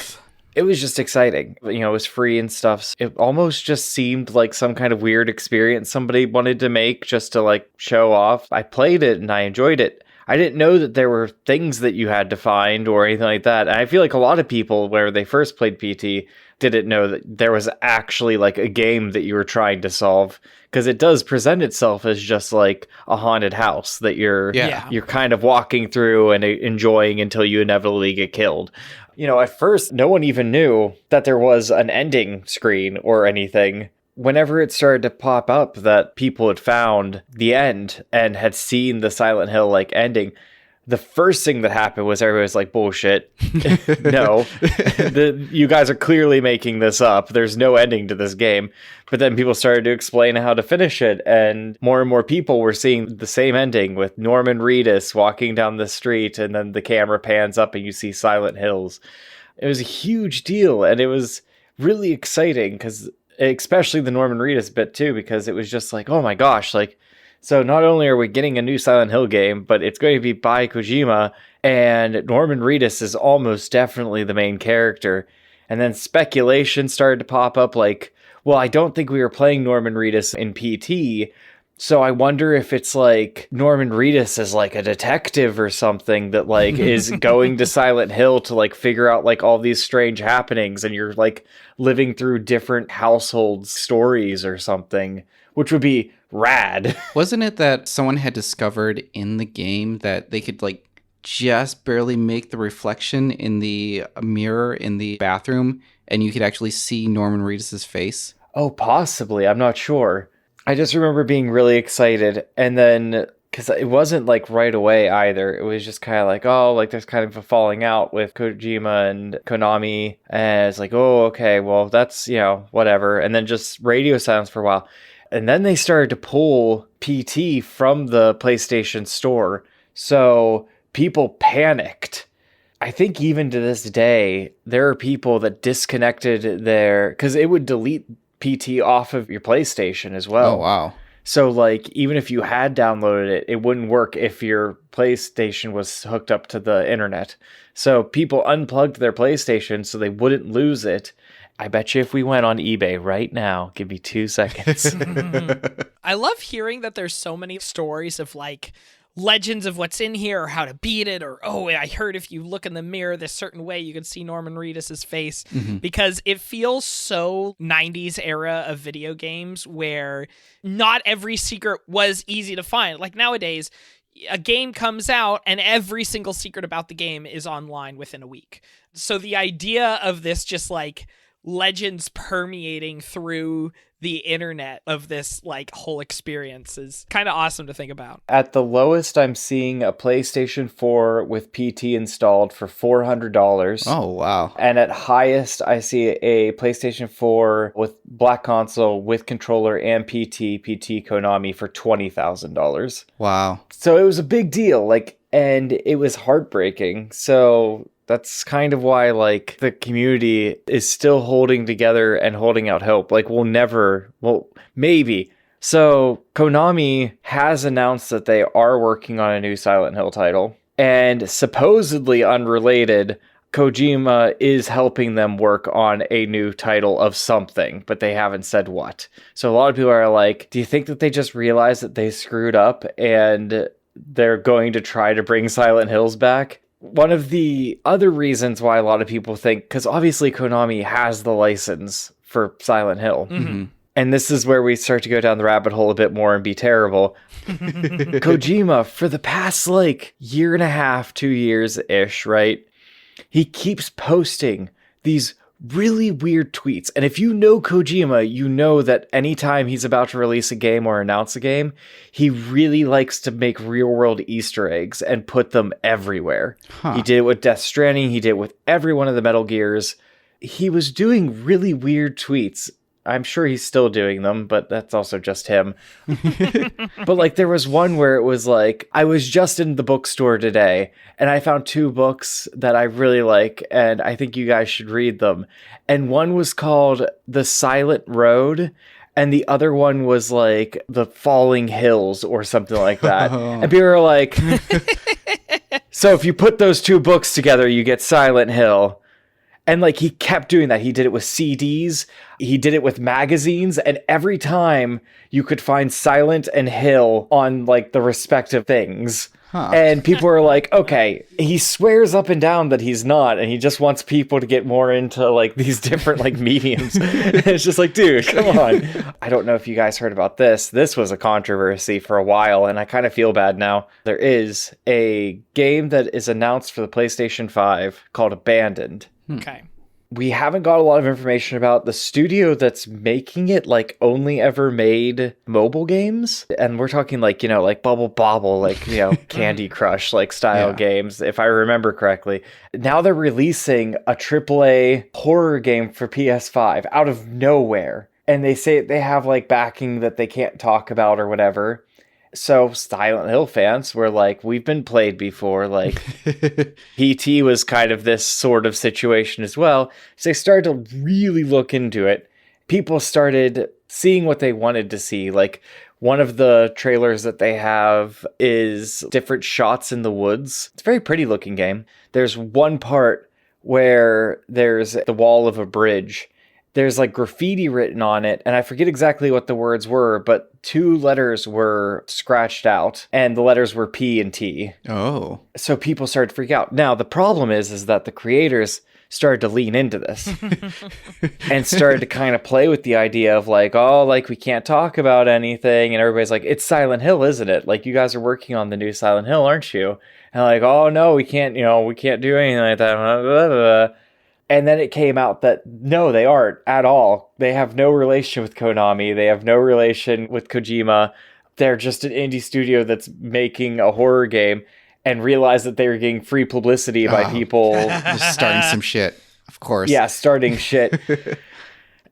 It was just exciting. You know, it was free and stuff. It almost just seemed like some kind of weird experience somebody wanted to make just to like show off. I played it and I enjoyed it. I didn't know that there were things that you had to find or anything like that. And I feel like a lot of people, where they first played PT, didn't know that there was actually like a game that you were trying to solve, because it does present itself as just like a haunted house that you're kind of walking through and enjoying until you inevitably get killed. You know, at first, no one even knew that there was an ending screen or anything. Whenever it started to pop up that people had found the end and had seen the Silent Hill like ending, the first thing that happened was everybody was like, "Bullshit. No, you guys are clearly making this up. There's no ending to this game." But then people started to explain how to finish it, and more people were seeing the same ending with Norman Reedus walking down the street, and then the camera pans up and you see Silent Hills. It was a huge deal, and it was really exciting, because especially the Norman Reedus bit too, because it was just like, oh my gosh, like, so not only are we getting a new Silent Hill game, but it's going to be by Kojima, and Norman Reedus is almost definitely the main character. And then speculation started to pop up like, well, I don't think we were playing Norman Reedus in PT, so I wonder if it's like Norman Reedus is like a detective or something that like is going to Silent Hill to like figure out like all these strange happenings, and you're like living through different household stories or something, which would be rad. Wasn't it that someone had discovered in the game that they could like just barely make the reflection in the mirror in the bathroom, and you could actually see Norman Reedus's face? Oh, possibly. I'm not sure. I just remember being really excited, and then, because it wasn't like right away either, it was just kind of like, oh, like there's kind of a falling out with Kojima and Konami, and it's like, oh, okay, well, that's, you know, whatever, and then just radio silence for a while. And then they started to pull PT from the PlayStation Store, so people panicked. I think even to this day, there are people that disconnected their, because it would delete PT off of your PlayStation as well. Oh, wow. So, like, even if you had downloaded it, it wouldn't work if your PlayStation was hooked up to the internet. So people unplugged their PlayStation so they wouldn't lose it. I bet you if we went on eBay right now, give me 2 seconds. I love hearing that there's so many stories of, like, legends of what's in here or how to beat it, or, oh, I heard if you look in the mirror this certain way, you can see Norman Reedus's face, because it feels so 90s era of video games where not every secret was easy to find. Like nowadays, a game comes out and every single secret about the game is online within a week. So the idea of this just like legends permeating through the internet of this like whole experience is kind of awesome to think about. At the lowest, I'm seeing a PlayStation 4 with PT installed for $400. Oh, wow. And at highest, I see a PlayStation 4 with Black Console with controller and PT KONAMI for $20,000. Wow. So it was a big deal, like, and it was heartbreaking. So that's kind of why, like, the community is still holding together and holding out hope. Like, maybe. So, Konami has announced that they are working on a new Silent Hill title. And supposedly unrelated, Kojima is helping them work on a new title of something, but they haven't said what. So a lot of people are like, do you think that they just realized that they screwed up and they're going to try to bring Silent Hills back? One of the other reasons why a lot of people think, because obviously Konami has the license for Silent Hill. Mm-hmm. And this is where we start to go down the rabbit hole a bit more and be terrible. Kojima, for the past year and a half, 2 years-ish, right? He keeps posting these really weird tweets. And if you know Kojima, you know that anytime he's about to release a game or announce a game, he really likes to make real-world Easter eggs and put them everywhere. He did it with Death Stranding. He did it with every one of the Metal Gears. He was doing really weird tweets. I'm sure he's still doing them, but that's also just him. But there was one where it was I was just in the bookstore today and I found 2 books that I really like and I think you guys should read them. And one was called The Silent Road and the other one was The Falling Hills or something like that. And people were like, so if you put those 2 books together, you get Silent Hill. And he kept doing that. He did it with CDs. He did it with magazines. And every time you could find Silent and Hill on the respective things. And people were like, okay, he swears up and down that he's not. And he just wants people to get more into these different mediums. It's just dude, come on. I don't know if you guys heard about this. This was a controversy for a while. And I kind of feel bad now. There is a game that is announced for the PlayStation 5 called Abandoned. Okay. We haven't got a lot of information about the studio that's making it only ever made mobile games. And we're talking Bubble Bobble, Candy Crush style games, if I remember correctly. Now they're releasing a AAA horror game for PS5 out of nowhere. And they say they have backing that they can't talk about or whatever. So Silent Hill fans were we've been played before. PT was kind of this sort of situation as well. So they started to really look into it. People started seeing what they wanted to see. One of the trailers that they have is different shots in the woods. It's a very pretty looking game. There's one part where there's the wall of a bridge. There's graffiti written on it, and I forget exactly what the words were, but 2 letters were scratched out, and the letters were P and T. Oh. So people started to freak out. Now, the problem is that the creators started to lean into this and started to kind of play with the idea of we can't talk about anything, and everybody's it's Silent Hill, isn't it? You guys are working on the new Silent Hill, aren't you? And oh no, we can't do anything like that. Blah, blah, blah. And then it came out that no, they aren't at all. They have no relation with Konami. They have no relation with Kojima. They're just an indie studio that's making a horror game and realized that they were getting free publicity by people. Just starting some shit, of course. Yeah, starting shit.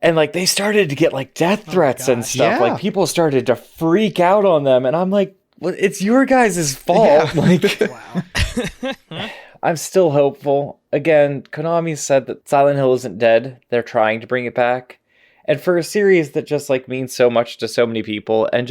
And they started to get death threats and stuff. Yeah. People started to freak out on them. And I'm well, it's your guys' fault. Yeah. I'm still hopeful. Again, Konami said that Silent Hill isn't dead. They're trying to bring it back. And for a series that just means so much to so many people and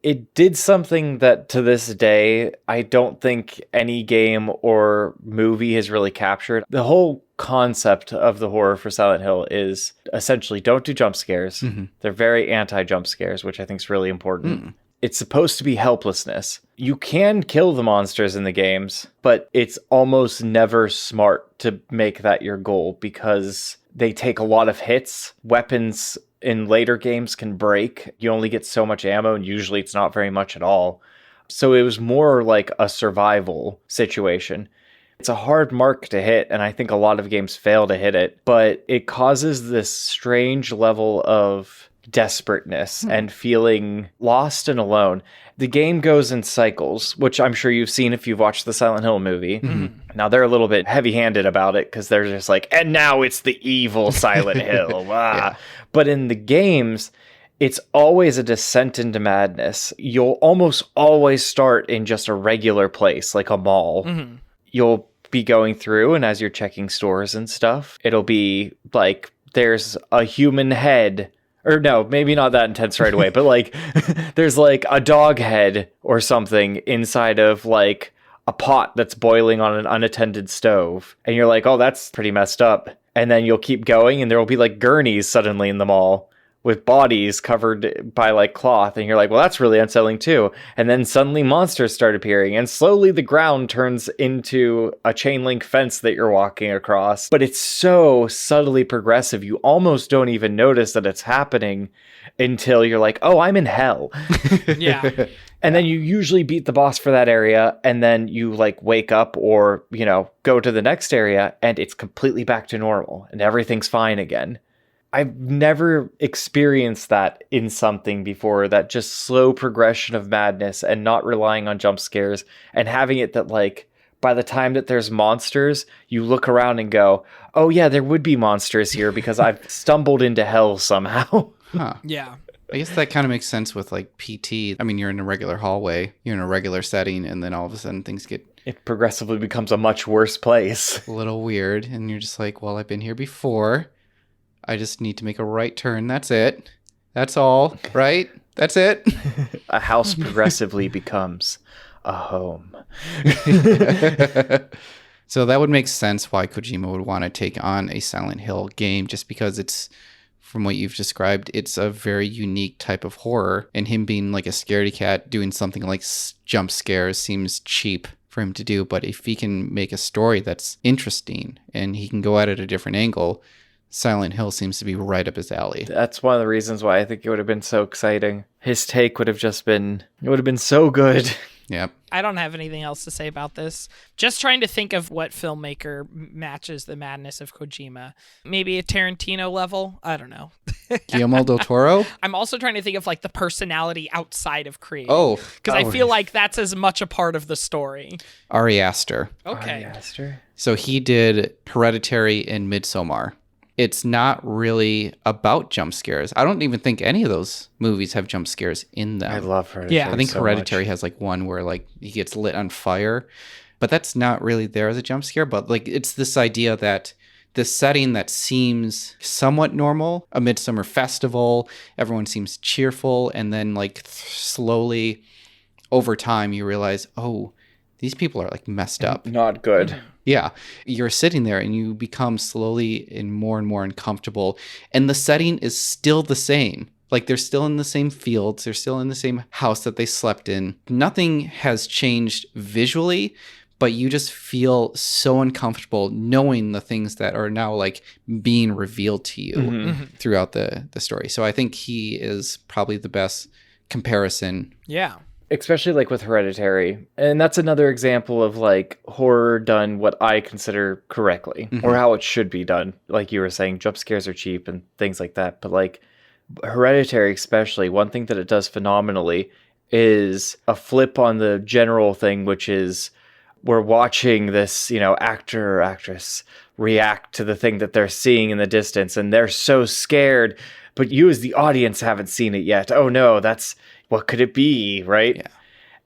it did something that to this day, I don't think any game or movie has really captured. The whole concept of the horror for Silent Hill is essentially don't do jump scares. Mm-hmm. They're very anti-jump scares, which I think is really important. It's supposed to be helplessness. You can kill the monsters in the games, but it's almost never smart to make that your goal because they take a lot of hits. Weapons in later games can break. You only get so much ammo, and usually it's not very much at all. So it was more a survival situation. It's a hard mark to hit, and I think a lot of games fail to hit it, but it causes this strange level of desperateness and feeling lost and alone. The game goes in cycles, which I'm sure you've seen if you've watched the Silent Hill movie. Mm-hmm. Now, they're a little bit heavy-handed about it because they're just and now it's the evil Silent Hill. Yeah. But in the games, it's always a descent into madness. You'll almost always start in just a regular place, like a mall. Mm-hmm. You'll be going through, and as you're checking stores and stuff, it'll be there's a human head. Or no, maybe not that intense right away, but there's a dog head or something inside of a pot that's boiling on an unattended stove. And you're like, oh, that's pretty messed up. And then you'll keep going and there will be like gurneys suddenly in the mall with bodies covered by like cloth. And you're like, well, that's really unsettling too. And then suddenly monsters start appearing and slowly the ground turns into a chain link fence that you're walking across. But it's so subtly progressive. You almost don't even notice that it's happening until you're like, oh, I'm in hell. Yeah. And then you usually beat the boss for that area, and then you like wake up or, you know, go to the next area and it's completely back to normal and everything's fine again. I've never experienced that in something before, that just slow progression of madness and not relying on jump scares, and having it that like by the time that there's monsters, you look around and go, oh yeah, there would be monsters here because I've stumbled into hell somehow. Huh. Yeah. I guess that kind of makes sense with like PT. I mean, you're in a regular hallway, you're in a regular setting, and then all of a sudden things get... It progressively becomes a much worse place. A little weird, and you're just like, well, I've been here before. I just need to make a right turn. That's it. That's all, right? That's it. A house progressively becomes a home. So that would make sense why Kojima would want to take on a Silent Hill game, just because it's... From what you've described, it's a very unique type of horror, and him being like a scaredy cat doing something like jump scares seems cheap for him to do. But if he can make a story that's interesting and he can go at it a different angle, Silent Hill seems to be right up his alley. That's one of the reasons why I think it would have been so exciting. His take would have just been, it would have been so good. Yep. I don't have anything else to say about this. Just trying to think of what filmmaker matches the madness of Kojima. Maybe a Tarantino level? I don't know. Guillermo del Toro? I'm also trying to think of like the personality outside of creating. Oh. Because I feel like that's as much a part of the story. Ari Aster. Okay. Ari Aster. So he did Hereditary and Midsommar. It's not really about jump scares. I don't even think any of those movies have jump scares in them. I love Hereditary. Yeah. I think so Hereditary much. has like one where like he gets lit on fire, but that's not really there as a jump scare. But like it's this idea that the setting that seems somewhat normal, a midsummer festival, everyone seems cheerful, and then like slowly over time you realize, oh, these people are like messed up. Not good. Yeah, you're sitting there and you become slowly and more uncomfortable, and the setting is still the same. Like they're still in the same fields, they're still in the same house that they slept in. Nothing has changed visually, but you just feel so uncomfortable knowing the things that are now like being revealed to you throughout the story. So I think he is probably the best comparison. Yeah. Especially like with Hereditary. And that's another example of like horror done what I consider correctly, or how it should be done. Like you were saying, jump scares are cheap and things like that. But like Hereditary especially, one thing that it does phenomenally is a flip on the general thing, which is we're watching this, you know, actor or actress react to the thing that they're seeing in the distance, and they're so scared, but you as the audience haven't seen it yet. Oh no, that's... what could it be, right? Yeah.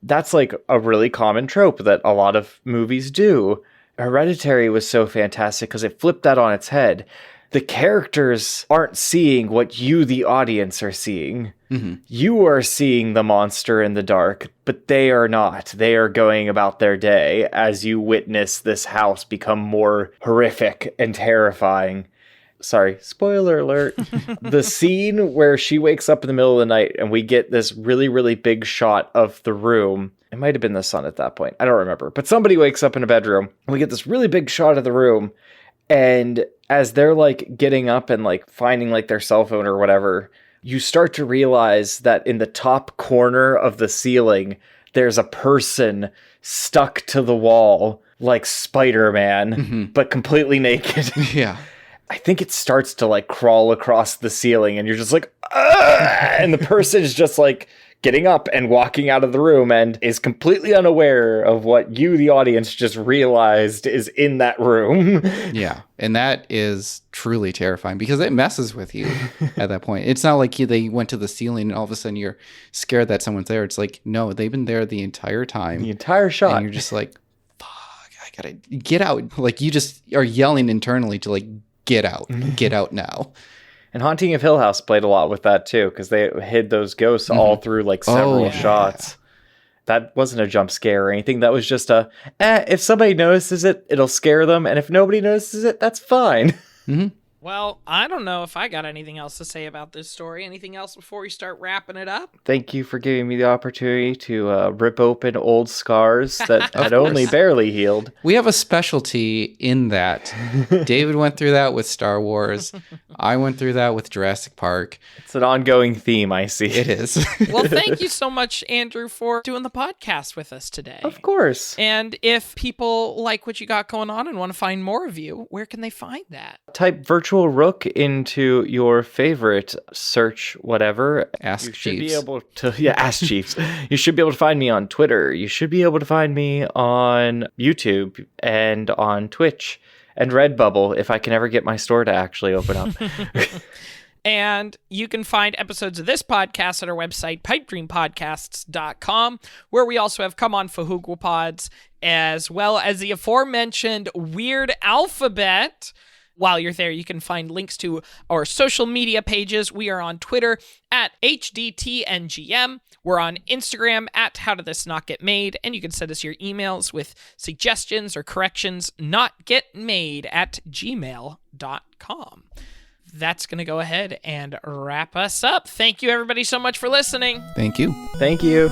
That's like a really common trope that a lot of movies do. Hereditary was so fantastic because it flipped that on its head. The characters aren't seeing what you, the audience, are seeing. You are seeing the monster in the dark, but they are not. They are going about their day as you witness this house become more horrific and terrifying. Sorry, spoiler alert. The scene where she wakes up in the middle of the night and we get this really, really big shot of the room. It might have been the sun at that point. I don't remember. But somebody wakes up in a bedroom and we get this really big shot of the room. And as they're like getting up and like finding like their cell phone or whatever, you start to realize that in the top corner of the ceiling, there's a person stuck to the wall like Spider-Man, but completely naked. Yeah. I think it starts to like crawl across the ceiling and you're just like, ah! And the person is just like getting up and walking out of the room and is completely unaware of what you, the audience, just realized is in that room. Yeah. And that is truly terrifying because it messes with you at that point. It's not like they went to the ceiling and all of a sudden you're scared that someone's there. It's like, no, they've been there the entire time. The entire shot. And you're just like, fuck, I gotta get out. Like you just are yelling internally to like, get out now. And Haunting of Hill House played a lot with that too, because they hid those ghosts all through like several shots. that wasn't a jump scare or anything. That was just if somebody notices it, it'll scare them. And if nobody notices it, that's fine. Mm-hmm. Well, I don't know if I got anything else to say about this story. Anything else before we start wrapping it up? Thank you for giving me the opportunity to rip open old scars that had only barely healed. We have a specialty in that. David went through that with Star Wars. I went through that with Jurassic Park. It's an ongoing theme, I see. It is. Well, thank you so much, Andrew, for doing the podcast with us today. Of course. And if people like what you got going on and want to find more of you, where can they find that? Type VirtualRook into your favorite search whatever. Ask you should Chiefs. be able to Ask Chiefs. You should be able to find me on Twitter. You should be able to find me on YouTube and on Twitch and Redbubble if I can ever get my store to actually open up. And you can find episodes of this podcast at our website, pipedreampodcasts.com, where we also have Come On Fahugwa Pods, as well as the aforementioned Weird Alphabet. While you're there, you can find links to our social media pages. We are on Twitter at HDTNGM. We're on Instagram at How Did This Not Get Made? And you can send us your emails with suggestions or corrections, notgetmade@gmail.com. That's going to go ahead and wrap us up. Thank you, everybody, so much for listening. Thank you. Thank you.